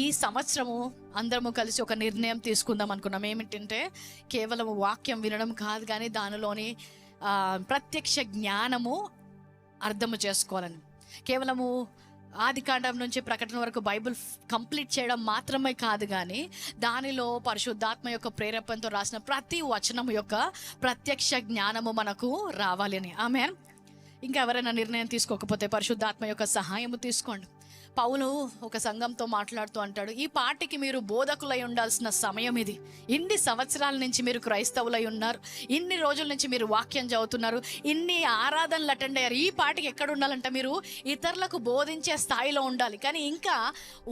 ఈ సంవత్సరము అందరము కలిసి ఒక నిర్ణయం తీసుకుందాం అనుకున్నాం. ఏమిటంటే కేవలం వాక్యం వినడం కాదు, కానీ దానిలోని ప్రత్యక్ష జ్ఞానము అర్థము చేసుకోవాలని. కేవలము ఆదికాండం నుంచి ప్రకటన వరకు బైబిల్ కంప్లీట్ చేయడం మాత్రమే కాదు, కానీ దానిలో పరిశుద్ధాత్మ యొక్క ప్రేరేపణతో రాసిన ప్రతి వచనం యొక్క ప్రత్యక్ష జ్ఞానము మనకు రావాలి అని. ఆమేన్. ఇంకా ఎవరైనా నిర్ణయం తీసుకోకపోతే పరిశుద్ధాత్మ యొక్క సహాయము తీసుకోండి. పౌలు ఒక సంఘంతో మాట్లాడుతూ అంటాడు, ఈ పాటికి మీరు బోధకులై ఉండాల్సిన సమయం ఇది. ఇన్ని సంవత్సరాల నుంచి మీరు క్రైస్తవులై ఉన్నారు, ఇన్ని రోజుల నుంచి మీరు వాక్యం చదువుతున్నారు, ఇన్ని ఆరాధనలు అటెండ్ అయ్యారు. ఈ పాటికి ఎక్కడ ఉండాలంటే మీరు ఇతరులకు బోధించే స్థాయిలో ఉండాలి, కానీ ఇంకా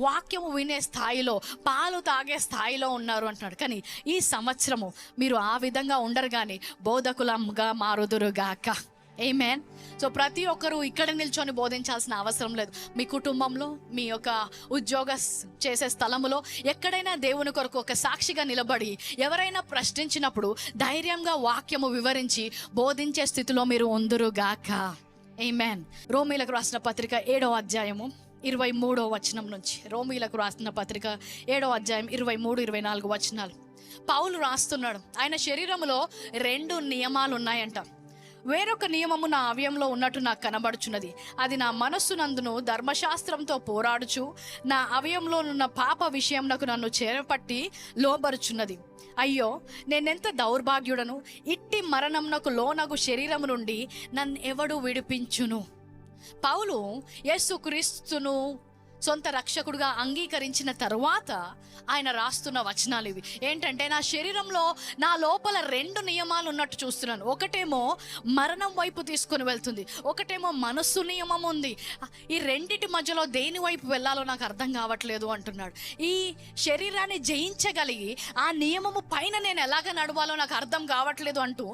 వాక్యము వినే స్థాయిలో, పాలు తాగే స్థాయిలో ఉన్నారు అంటున్నాడు. కానీ ఈ సంవత్సరము మీరు ఆ విధంగా ఉండరు, కానీ బోధకులంగా మారుదురుగాక. ఆమేన్. సో ప్రతి ఒక్కరూ ఇక్కడ నిల్చొని బోధించాల్సిన అవసరం లేదు. మీ కుటుంబంలో, మీ యొక్క ఉద్యోగ చేసే స్థలములో, ఎక్కడైనా దేవుని కొరకు ఒక సాక్షిగా నిలబడి ఎవరైనా ప్రశ్నించినప్పుడు ధైర్యంగా వాక్యము వివరించి బోధించే స్థితిలో మీరు ఉందురుగాక. ఆమేన్. రోమీలకు రాసిన పత్రిక 7వ అధ్యాయము 23వ వచనం నుంచి. రోమీలకు రాసిన పత్రిక 7వ అధ్యాయం 23-24 వచనాలు పౌలు రాస్తున్నాడు. ఆయన శరీరంలో 2 నియమాలు ఉన్నాయంట. వేరొక నియమము నా అవయంలో ఉన్నట్టు నాకు కనబడుచున్నది, అది నా మనస్సునందును ధర్మశాస్త్రంతో పోరాడుచు నా అవయంలో ఉన్న పాప విషయం నన్ను చేరపట్టి లోబరుచున్నది. అయ్యో, నేనెంత దౌర్భాగ్యుడను! ఇట్టి మరణంనకు లోనగు శరీరము నుండి నన్ను ఎవడు విడిపించును? పౌలు యేసుక్రీస్తును సొంత రక్షకుడుగా అంగీకరించిన తరువాత ఆయన రాస్తున్న వచనాలు ఇవి. ఏంటంటే, నా శరీరంలో నా లోపల 2 నియమాలు ఉన్నట్టు చూస్తున్నాను. ఒకటేమో మరణం వైపు తీసుకొని వెళ్తుంది, ఒకటేమో మనస్సు నియమం ఉంది. ఈ రెండిటి మధ్యలో దేని వైపు వెళ్ళాలో నాకు అర్థం కావట్లేదు అంటున్నాడు. ఈ శరీరాన్ని జయించగలిగి ఆ నియమము పైన నేను ఎలాగ నడవాలో నాకు అర్థం కావట్లేదు అంటూ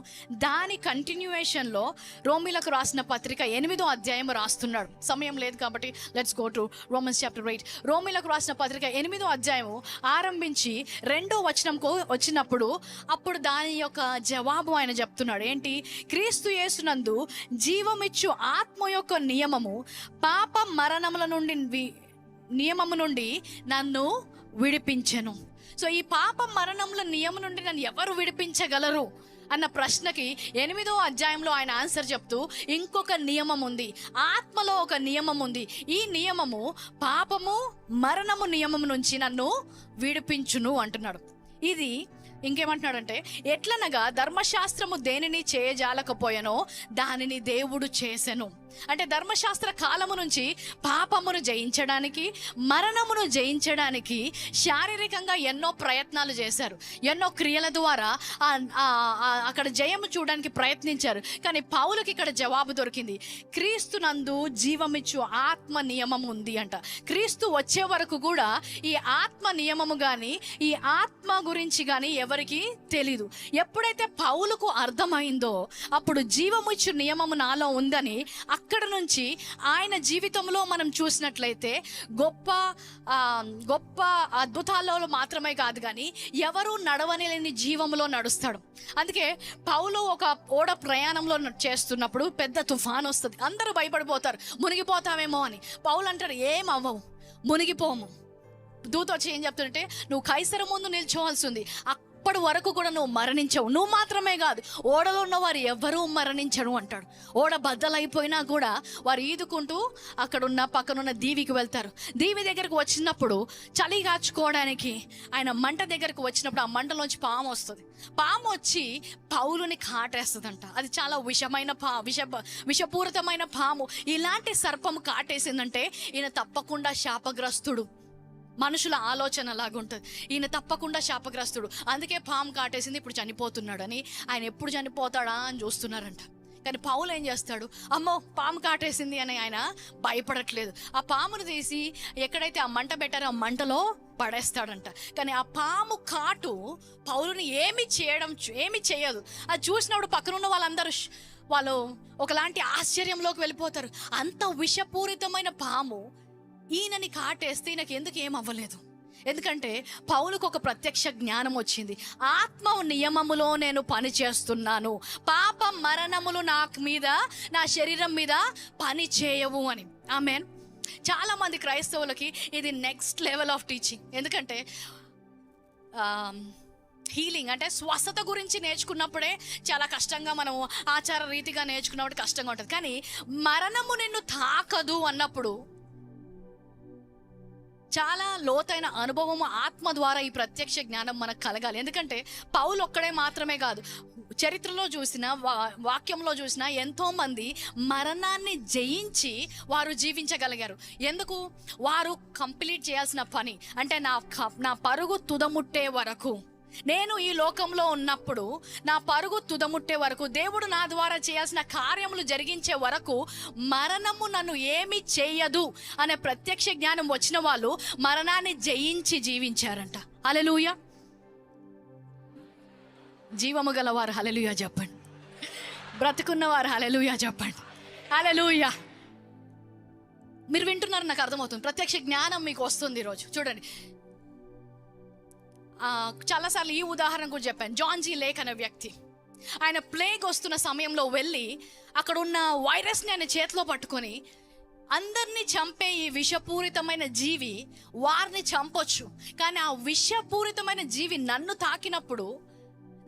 దాని కంటిన్యూయేషన్లో రోమీలకు రాసిన పత్రిక 8వ అధ్యాయం రాస్తున్నాడు. సమయం లేదు కాబట్టి let's go to Romans chapter 8. రోమీలకు రాసిన పత్రిక 8వ అధ్యాయము ఆరంభించి 2వ వచనంకు వచ్చినప్పుడు అప్పుడు దాని యొక్క జవాబు ఆయన చెప్తున్నాడు. ఏంటి? క్రీస్తు యేసునందు జీవమిచ్చు ఆత్మ యొక్క నియమము పాప మరణముల నియమము నుండి నన్ను విడిపించెను. సో ఈ పాప మరణముల నియమం నుండి నన్ను ఎవరు విడిపించగలరు అన్న ప్రశ్నకి 8వ అధ్యాయంలో ఆయన ఆన్సర్ చెప్తూ ఇంకొక నియమం ఉంది, ఆత్మలో ఒక నియమం ఉంది. ఈ నియమము పాపము మరణము నియమం నుంచి నన్ను విడిపించును అంటున్నాడు. ఇది ఇంకేమంటున్నాడంటే, ఎట్లనగా ధర్మశాస్త్రము దేనిని చేయజాలకపోయానో దానిని దేవుడు చేసెను. అంటే ధర్మశాస్త్ర కాలము నుంచి పాపమును జయించడానికి, మరణమును జయించడానికి శారీరకంగా ఎన్నో ప్రయత్నాలు చేశారు, ఎన్నో క్రియల ద్వారా అక్కడ జయము చూడడానికి ప్రయత్నించారు. కానీ పౌలుకి ఇక్కడ జవాబు దొరికింది. క్రీస్తునందు జీవమిచ్చు ఆత్మ నియమం ఉంది అంట. క్రీస్తు వచ్చే వరకు కూడా ఈ ఆత్మ నియమము కానీ, ఈ ఆత్మ గురించి కానీ ఎవరికి తెలీదు. ఎప్పుడైతే పౌలుకు అర్థమైందో అప్పుడు జీవమిచ్చు నియమము నాలో ఉందని అక్కడ నుంచి ఆయన జీవితంలో మనం చూసినట్లయితే గొప్ప గొప్ప అద్భుతాలలో మాత్రమే కాదు, కానీ ఎవరు నడవలేని జీవంలో నడుస్తాడు. అందుకే పౌలు ఒక ఓడ ప్రయాణంలో చేస్తున్నప్పుడు పెద్ద తుఫాన్ వస్తుంది, అందరూ భయపడిపోతారు, మునిగిపోతామేమో అని. పౌలు అంటాడు, ఏం అవ్వవు, మునిగిపోము. దూత వచ్చి ఏం చెప్తుంటే, నువ్వు కైసరు ముందు నిల్చోవాల్సి ఉంది, అప్పటి వరకు కూడా నువ్వు మరణించవు. నువ్వు మాత్రమే కాదు, ఓడలో ఉన్న వారు ఎవరూ మరణించరు అంటాడు. ఓడ బద్దలైపోయినా కూడా వారు ఈదుకుంటూ అక్కడున్న పక్కనున్న దీవికి వెళ్తారు. దీవి దగ్గరకు వచ్చినప్పుడు చలి కాచుకోవడానికి ఆయన మంట దగ్గరకు వచ్చినప్పుడు ఆ మంటలోంచి పాము వస్తుంది. పాము వచ్చి పౌలుని కాటేస్తుందంట. అది చాలా విషపూరితమైన పాము. ఇలాంటి సర్పము కాటేసిందంటే ఈయన తప్పకుండా శాపగ్రస్తుడు. మనుషుల ఆలోచన లాగుంటుంది, ఈయన తప్పకుండా శాపగ్రస్తుడు, అందుకే పాము కాటేసింది, ఇప్పుడు చనిపోతున్నాడు అని. ఆయన ఎప్పుడు చనిపోతాడా అని చూస్తున్నారంట. కానీ పౌలు ఏం చేస్తాడు, అమ్మో పాము కాటేసింది అని ఆయన భయపడట్లేదు. ఆ పామును తీసి ఎక్కడైతే ఆ మంట పెట్టారో ఆ మంటలో పడేస్తాడంట. కానీ ఆ పాము కాటు పౌలుని ఏమి చేయదు. అది చూసినప్పుడు పక్కనున్న వాళ్ళు ఒకలాంటి ఆశ్చర్యంలోకి వెళ్ళిపోతారు. అంత విషపూరితమైన పాము ఈయనని కాటేస్తే ఈయనకి ఎందుకు ఏమవ్వలేదు? ఎందుకంటే పౌలుకు ఒక ప్రత్యక్ష జ్ఞానం వచ్చింది. ఆత్మ నియమములో నేను పని చేస్తున్నాను, పాప మరణములు నా శరీరం మీద పని చేయవు అని. ఆమేన్. చాలామంది క్రైస్తవులకి ఇది నెక్స్ట్ లెవెల్ ఆఫ్ టీచింగ్. ఎందుకంటే హీలింగ్ అంటే స్వస్థత గురించి నేర్చుకున్నప్పుడే చాలా కష్టంగా, మనము ఆచార రీతిగా నేర్చుకున్నప్పుడు కష్టంగా ఉంటుంది. కానీ మరణము నిన్ను తాకదు అన్నప్పుడు చాలా లోతైన అనుభవము ఆత్మ ద్వారా ఈ ప్రత్యక్ష జ్ఞానం మనకు కలగాలి. ఎందుకంటే పౌలు ఒక్కడే మాత్రమే కాదు, చరిత్రలో చూసిన వాక్యంలో చూసిన ఎంతోమంది మరణాన్ని జయించి వారు జీవించగలిగారు. ఎందుకు? వారు కంప్లీట్ చేయాల్సిన పని అంటే నా పరుగు తుదముట్టే వరకు, నేను ఈ లోకంలో ఉన్నప్పుడు నా పరుగు తుదముట్టే వరకు, దేవుడు నా ద్వారా చేయాల్సిన కార్యములు జరిగించే వరకు మరణము నన్ను ఏమి చేయదు అనే ప్రత్యక్ష జ్ఞానం వచ్చిన వాళ్ళు మరణాన్ని జయించి జీవించారంట. హల్లెలూయా. జీవము గలవారు హల్లెలూయా చెప్పండి. బ్రతుకున్నవారు హల్లెలూయా చెప్పండి. హల్లెలూయా. మీరు వింటున్నారు, నాకు అర్థమవుతుంది. ప్రత్యక్ష జ్ఞానం మీకు వస్తుంది ఈరోజు. చూడండి, చాలాసార్లు ఈ ఉదాహరణ కూడా చెప్పాను. జాన్ జీ లేక్ అనే వ్యక్తి, ఆయన ప్లేగ్ వస్తున్న సమయంలో వెళ్ళి అక్కడ ఉన్న వైరస్ని ఆయన చేతిలో పట్టుకొని, అందరినీ చంపే ఈ విషపూరితమైన జీవి వారిని చంపొచ్చు, కానీ ఆ విషపూరితమైన జీవి నన్ను తాకినప్పుడు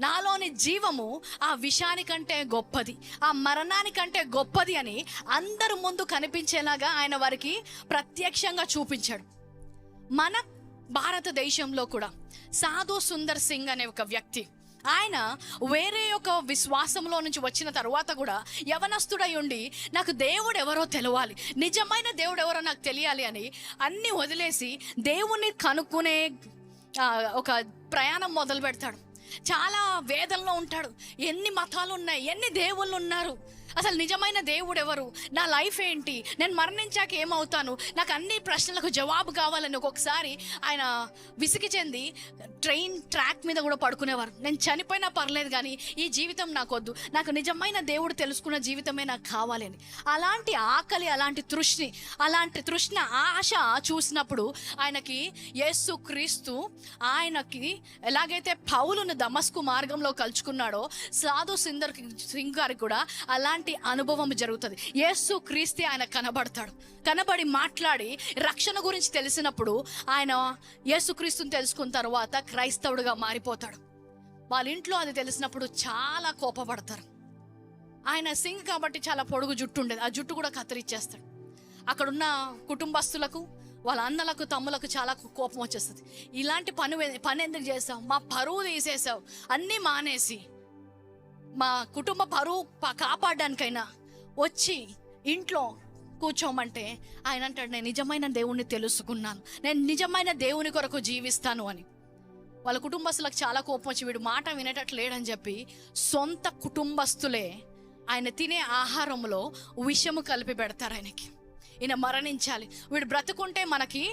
నాలోని జీవము ఆ విషానికంటే గొప్పది, ఆ మరణానికంటే గొప్పది అని అందరి ముందు కనిపించేలాగా ఆయన వారికి ప్రత్యక్షంగా చూపించాడు. మన భారతదేశంలో కూడా సాధు సుందర్ సింగ్ అనే ఒక వ్యక్తి, ఆయన వేరే ఒక విశ్వాసంలో నుంచి వచ్చిన తర్వాత కూడా యవనస్తుడై ఉండి, నాకు దేవుడు ఎవరో తెలవాలి, నిజమైన దేవుడు ఎవరో నాకు తెలియాలి అని అన్నీ వదిలేసి దేవుణ్ణి కనుక్కునే ఒక ప్రయాణం మొదలు పెడతాడు. చాలా వేదనలో ఉంటాడు. ఎన్ని మతాలు ఉన్నాయి, ఎన్ని దేవుళ్ళు ఉన్నారు, అసలు నిజమైన దేవుడు ఎవరు, నా లైఫ్ ఏంటి, నేను మరణించాక ఏమవుతాను, నాకు అన్ని ప్రశ్నలకు జవాబు కావాలని ఒక్కొక్కసారి ఆయన విసిగి చెంది ట్రైన్ ట్రాక్ మీద కూడా పడుకునేవారు. నేను చనిపోయినా పర్లేదు కానీ ఈ జీవితం నాకు వద్దు, నాకు నిజమైన దేవుడు తెలుసుకున్న జీవితమే నాకు కావాలి అని. అలాంటి ఆకలి, అలాంటి తృష్ణ ఆశ చూసినప్పుడు ఆయనకి యేసు క్రీస్తు ఆయనకి ఎలాగైతే పౌలును దమస్కు మార్గంలో కలుసుకున్నాడో, సాధు సుందర్ సింగ్ గారికి కూడా అలాంటి అనుభవం జరుగుతుంది. యేసు క్రీస్తే ఆయన కనబడి మాట్లాడి రక్షణ గురించి తెలిసినప్పుడు ఆయన యేసుక్రీస్తుని తెలుసుకున్న తర్వాత క్రైస్తవుడిగా మారిపోతాడు. వాళ్ళ ఇంట్లో అది తెలిసినప్పుడు చాలా కోపపడతారు. ఆయన సింగ్ కాబట్టి చాలా పొడుగు జుట్టు ఉండేది, ఆ జుట్టు కూడా కత్తిరిచ్చేస్తాడు. అక్కడున్న కుటుంబస్తులకు, వాళ్ళ అన్నలకు, తమ్ములకు చాలా కోపం వచ్చేస్తుంది. ఇలాంటి పని ఎందుకు చేసావు, మా పరువు తీసేసావు, అన్నీ మానేసి మా కుటుంబ పరువు కాపాడడానికైనా వచ్చి ఇంట్లో కూర్చోమంటే ఆయన అంటాడు, నేను నిజమైన దేవుణ్ణి తెలుసుకున్నాను, నేను నిజమైన దేవుని కొరకు జీవిస్తాను అని. వాళ్ళ కుటుంబస్తులకు చాలా కోపం వచ్చి వీడు మాట వినేటట్లు లేడని చెప్పి సొంత కుటుంబస్తులే ఆయన తినే ఆహారంలో విషము కలిపి పెడతారు ఆయనకి. ఈయన మరణించాలి, వీడు బ్రతుకుంటే మనకి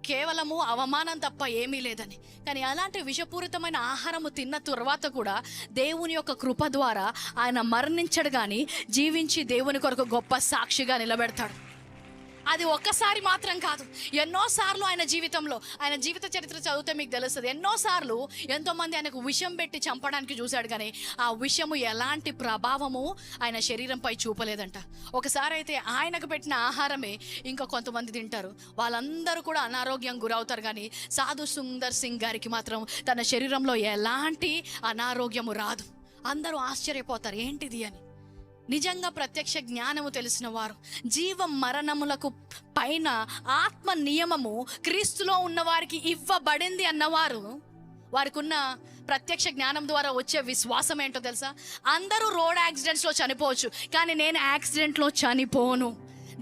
కేవలము అవమానం తప్ప ఏమీ లేదని. కానీ అలాంటి విషపూరితమైన ఆహారము తిన్న తర్వాత కూడా దేవుని యొక్క కృప ద్వారా ఆయన మరణించడు కానీ జీవించి దేవుని కొరకు గొప్ప సాక్షిగా నిలబెడతాడు. అది ఒక్కసారి మాత్రం కాదు, ఎన్నోసార్లు ఆయన జీవితంలో, ఆయన జీవిత చరిత్ర చదివితే మీకు తెలుస్తుంది. ఎన్నోసార్లు ఎంతోమంది ఆయనకు విషం పెట్టి చంపడానికి చూశాడు కానీ ఆ విషము ఎలాంటి ప్రభావము ఆయన శరీరంపై చూపలేదంట. ఒకసారి అయితే ఆయనకు పెట్టిన ఆహారమే ఇంకా కొంతమంది తింటారు, వాళ్ళందరూ కూడా అనారోగ్యం గురవుతారు. కానీ సాధు సుందర్ సింగ్ గారికి మాత్రం తన శరీరంలో ఎలాంటి అనారోగ్యము రాదు. అందరూ ఆశ్చర్యపోతారు ఏంటిది అని. నిజంగా ప్రత్యక్ష జ్ఞానము తెలిసిన వారు, జీవ మరణములకు పైన ఆత్మ నియమము క్రీస్తులో ఉన్న వారికి ఇవ్వబడింది అన్నవారు, వారికి ఉన్న ప్రత్యక్ష జ్ఞానం ద్వారా వచ్చే విశ్వాసం ఏంటో తెలుసా? అందరూ రోడ్ యాక్సిడెంట్స్లో చనిపోవచ్చు, కానీ నేను యాక్సిడెంట్లో చనిపోను.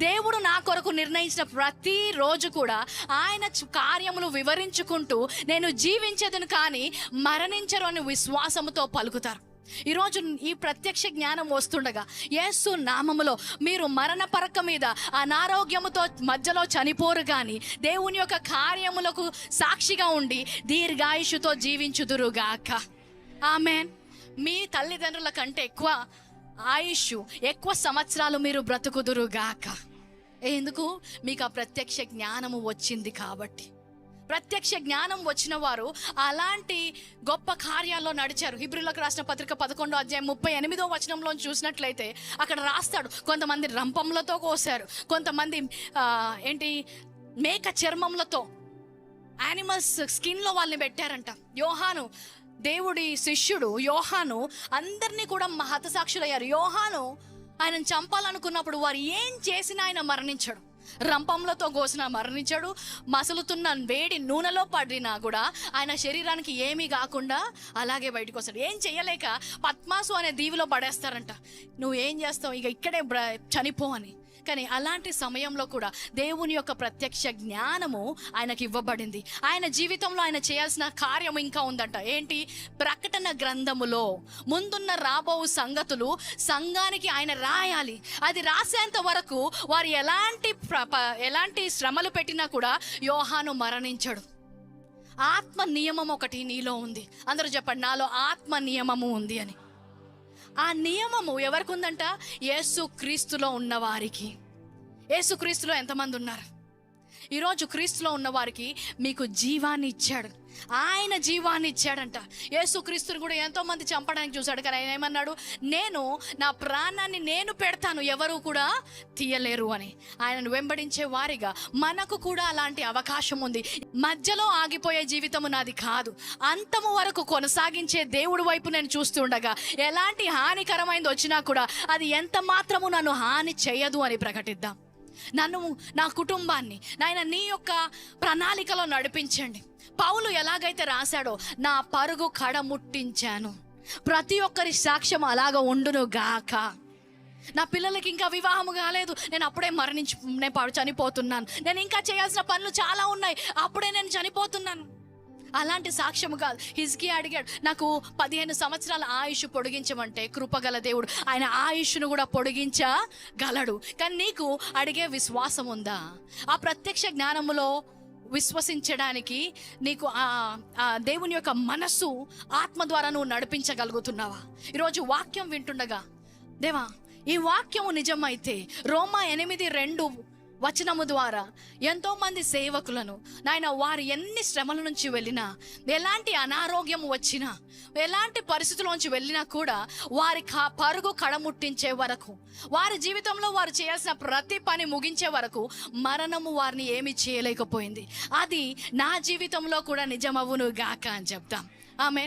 దేవుడు నా కొరకు నిర్ణయించిన ప్రతి రోజు కూడా ఆయన కార్యములు వివరించుకుంటూ నేను జీవించదును కానీ మరణించరు అని విశ్వాసముతో పలుకుతారు. ఈరోజు ఈ ప్రత్యక్ష జ్ఞానం వస్తుండగా యేసు నామములో మీరు మరణ పరక మీద అనారోగ్యముతో మధ్యలో చనిపోరు కానీ దేవుని యొక్క కార్యములకు సాక్షిగా ఉండి దీర్ఘాయుషుతో జీవించుదురుగాక. ఆమేన్. మీ తల్లిదండ్రుల కంటే ఎక్కువ ఆయుష్, ఎక్కువ సంవత్సరాలు మీరు బ్రతుకుదురుగాక. ఎందుకు? మీకు ఆ ప్రత్యక్ష జ్ఞానము వచ్చింది కాబట్టి. ప్రత్యక్ష జ్ఞానం వచ్చిన వారు అలాంటి గొప్ప కార్యాల్లో నడిచారు. హెబ్రీయులకు రాసిన పత్రిక 11:38 చూసినట్లయితే అక్కడ రాస్తాడు, కొంతమంది రంపములతో కోసారు, కొంతమంది మేక చర్మంలతో, యానిమల్స్ స్కిన్లో వాళ్ళని పెట్టారంట. యోహాను, దేవుడి శిష్యుడు యోహాను, అందరినీ కూడా హతసాక్షులయ్యారు. యోహాను ఆయనను చంపాలనుకున్నప్పుడు వారు ఏం చేసినా ఆయన మరణించాడు. రంపంలతో కోసినా మరణించాడు, మసలుతున్న వేడి నూనెలో పడినా కూడా ఆయన శరీరానికి ఏమీ కాకుండా అలాగే బయటకు వస్తాడు. ఏం చేయలేక పద్మాసు అనే దీవిలో పడేస్తారంట. నువ్వు ఏం చేస్తావు, ఇక ఇక్కడే చనిపో అని. కానీ అలాంటి సమయంలో కూడా దేవుని యొక్క ప్రత్యక్ష జ్ఞానము ఆయనకి ఇవ్వబడింది. ఆయన జీవితంలో ఆయన చేయాల్సిన కార్యం ఇంకా ఉందంట. ఏంటి? ప్రకటన గ్రంథములో ముందున్న రాబో సంగతులు సంఘానికి ఆయన రాయాలి. అది రాసేంత వరకు వారు ఎలాంటి శ్రమలు పెట్టినా కూడా యోహాను మరణించడు. ఆత్మ నియమం ఒకటి నీలో ఉంది. అందరూ చెప్పండి, నాలో ఆత్మ నియమము ఉంది అని. ఆ నియమము ఎవరికి ఉందంట? యేసు క్రీస్తులో ఉన్నవారికి. యేసు క్రీస్తులో ఎంతమంది ఉన్నారు? ఈరోజు క్రీస్తులో ఉన్నవారికి మీకు జీవాన్ని ఇచ్చాడు. ఆయన జీవాన్ని ఇచ్చాడంట. యేసు క్రీస్తుని కూడా ఎంతోమంది చంపడానికి చూశాడు, కానీ ఆయన ఏమన్నాడు? నేను నా ప్రాణాన్ని నేను పెడతాను, ఎవరు కూడా తీయలేరు అని. ఆయనను వెంబడించే వారిగా మనకు కూడా అలాంటి అవకాశం ఉంది. మధ్యలో ఆగిపోయే జీవితము నాది కాదు, అంతము వరకు కొనసాగించే దేవుడి వైపు నేను చూస్తుండగా ఎలాంటి హానికరమైంది వచ్చినా కూడా అది ఎంత మాత్రము నన్ను హాని చేయదు అని ప్రకటిద్దాం. నన్ను, నా కుటుంబాన్ని నాయన నీ యొక్క ప్రణాళికలో నడిపించండి. పౌలు ఎలాగైతే రాశాడో, నా పరుగు కడముట్టించాను, ప్రతి ఒక్కరి సాక్ష్యం అలాగ ఉండును గాక. నా పిల్లలకి ఇంకా వివాహం కాలేదు, నేను అప్పుడే నేను చనిపోతున్నాను. నేను ఇంకా చేయాల్సిన పనులు చాలా ఉన్నాయి, అప్పుడే నేను చనిపోతున్నాను. అలాంటి సాక్ష్యము కాదు. హిజ్కియా అడిగాడు, నాకు 15 సంవత్సరాల ఆయుష్ పొడిగించమంటే కృపగల దేవుడు ఆయన ఆయుష్ను కూడా పొడిగించగలడు. కానీ నీకు అడిగే విశ్వాసం ఉందా? ఆ ప్రత్యక్ష జ్ఞానములో విశ్వసించడానికి నీకు ఆ దేవుని యొక్క మనస్సు, ఆత్మ ద్వారా నువ్వు నడిపించగలుగుతున్నావా? ఈరోజు వాక్యం వింటుండగా, దేవా ఈ వాక్యము నిజమైతే రోమా 8:2 ద్వారా ఎంతోమంది సేవకులను నాయన, వారు ఎన్ని శ్రమల నుంచి వెళ్ళినా, ఎలాంటి అనారోగ్యం వచ్చినా, ఎలాంటి పరిస్థితుల్లోంచి వెళ్ళినా కూడా వారి పరుగు కడముట్టించే వరకు, వారి జీవితంలో వారు చేయాల్సిన ప్రతి పని ముగించే వరకు మరణము వారిని ఏమీ చేయలేకపోయింది. అది నా జీవితంలో కూడా నిజమవును గాక అని చెప్తాం. ఆమేన్.